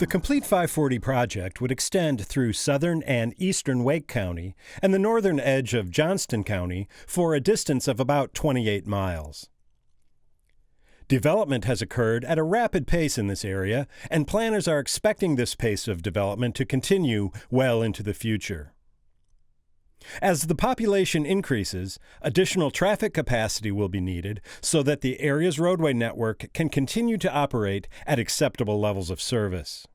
The Complete 540 project would extend through southern and eastern Wake County and the northern edge of Johnston County for a distance of about 28 miles. Development has occurred at a rapid pace in this area, and planners are expecting this pace of development to continue well into the future. As the population increases, additional traffic capacity will be needed so that the area's roadway network can continue to operate at acceptable levels of service.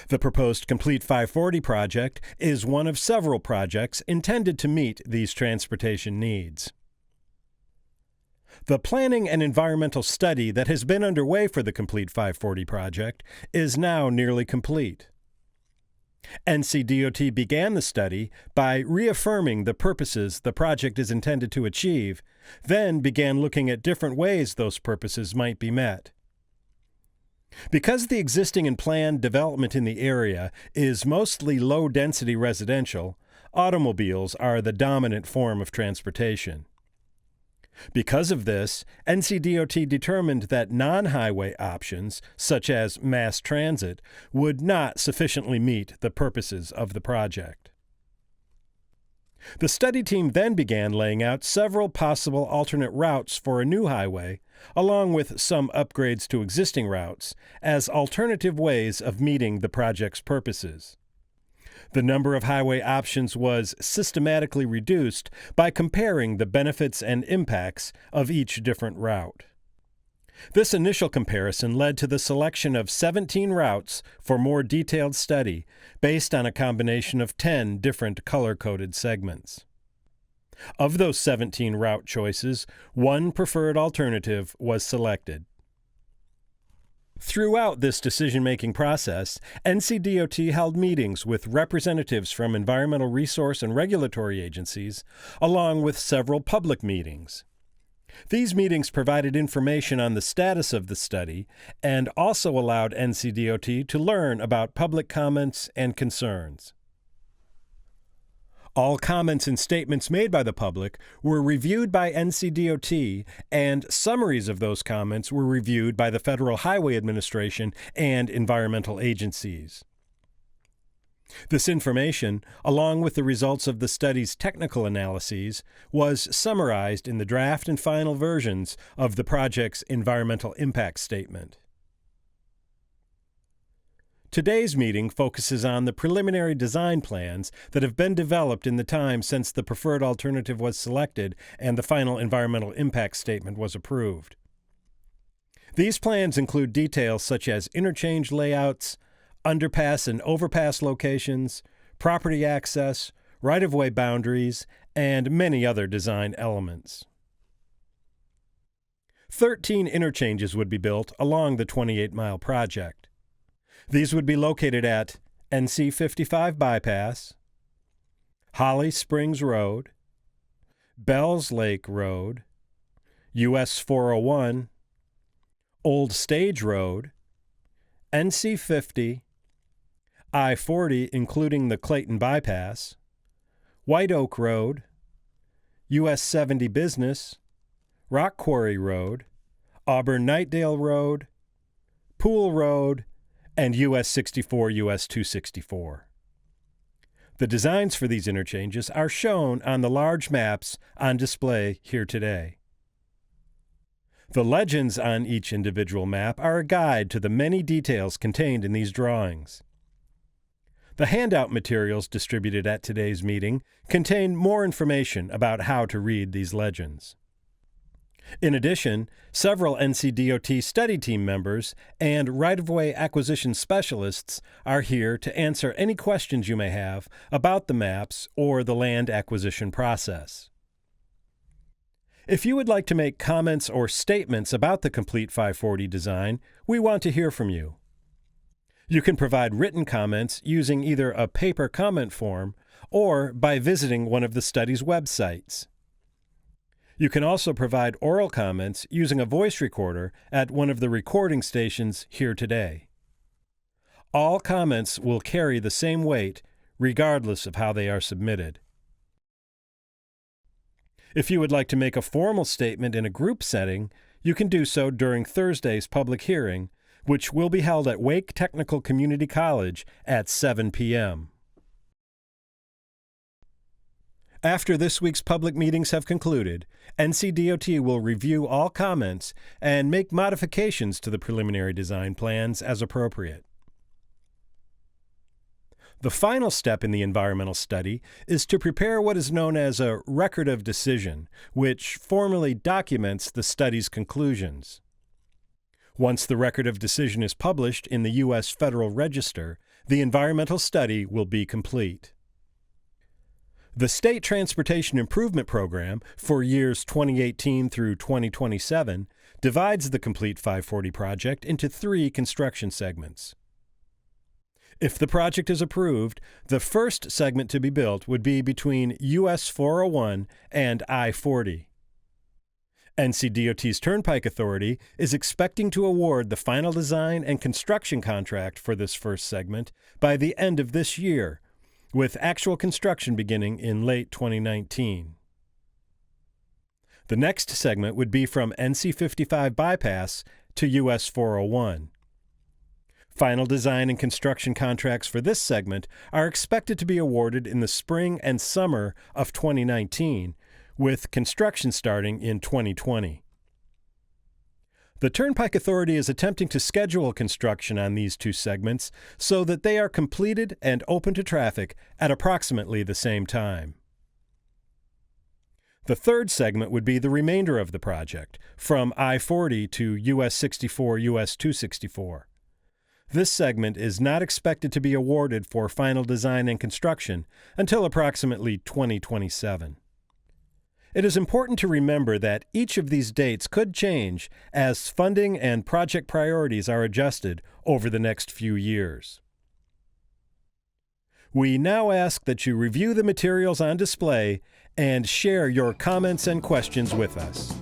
The proposed Complete 540 project is one of several projects intended to meet these transportation needs. The planning and environmental study that has been underway for the Complete 540 project is now nearly complete. NCDOT began the study by reaffirming the purposes the project is intended to achieve, then began looking at different ways those purposes might be met. Because the existing and planned development in the area is mostly low-density residential, automobiles are the dominant form of transportation. Because of this, NCDOT determined that non-highway options, such as mass transit, would not sufficiently meet the purposes of the project. The study team then began laying out several possible alternate routes for a new highway, along with some upgrades to existing routes, as alternative ways of meeting the project's purposes. The number of highway options was systematically reduced by comparing the benefits and impacts of each different route. This initial comparison led to the selection of 17 routes for more detailed study based on a combination of 10 different color-coded segments. Of those 17 route choices, one preferred alternative was selected. Throughout this decision-making process, NCDOT held meetings with representatives from environmental resource and regulatory agencies, along with several public meetings. These meetings provided information on the status of the study and also allowed NCDOT to learn about public comments and concerns. All comments and statements made by the public were reviewed by NCDOT, and summaries of those comments were reviewed by the Federal Highway Administration and environmental agencies. This information, along with the results of the study's technical analyses, was summarized in the draft and final versions of the project's environmental impact statement. Today's meeting focuses on the preliminary design plans that have been developed in the time since the preferred alternative was selected and the final environmental impact statement was approved. These plans include details such as interchange layouts, underpass and overpass locations, property access, right-of-way boundaries, and many other design elements. 13 interchanges would be built along the 28-mile project. These would be located at NC 55 Bypass, Holly Springs Road, Bells Lake Road, US 401, Old Stage Road, NC 50, I-40 including the Clayton Bypass, White Oak Road, US 70 Business, Rock Quarry Road, Auburn Knightdale Road, Pool Road, and US 64, US 264. The designs for these interchanges are shown on the large maps on display here today. The legends on each individual map are a guide to the many details contained in these drawings. The handout materials distributed at today's meeting contain more information about how to read these legends. In addition, several NCDOT study team members and right-of-way acquisition specialists are here to answer any questions you may have about the maps or the land acquisition process. If you would like to make comments or statements about the Complete 540 design, we want to hear from you. You can provide written comments using either a paper comment form or by visiting one of the study's websites. You can also provide oral comments using a voice recorder at one of the recording stations here today. All comments will carry the same weight, regardless of how they are submitted. If you would like to make a formal statement in a group setting, you can do so during Thursday's public hearing, which will be held at Wake Technical Community College at 7 p.m. After this week's public meetings have concluded, NCDOT will review all comments and make modifications to the preliminary design plans as appropriate. The final step in the environmental study is to prepare what is known as a record of decision, which formally documents the study's conclusions. Once the record of decision is published in the U.S. Federal Register, the environmental study will be complete. The State Transportation Improvement Program for years 2018 through 2027 divides the complete 540 project into 3 construction segments. If the project is approved, the first segment to be built would be between US 401 and I-40. NCDOT's Turnpike Authority is expecting to award the final design and construction contract for this first segment by the end of this year, with actual construction beginning in late 2019. The next segment would be from NC 55 Bypass to US 401. Final design and construction contracts for this segment are expected to be awarded in the spring and summer of 2019, with construction starting in 2020. The Turnpike Authority is attempting to schedule construction on these 2 segments so that they are completed and open to traffic at approximately the same time. The third segment would be the remainder of the project, from I-40 to US 64, US 264. This segment is not expected to be awarded for final design and construction until approximately 2027. It is important to remember that each of these dates could change as funding and project priorities are adjusted over the next few years. We now ask that you review the materials on display and share your comments and questions with us.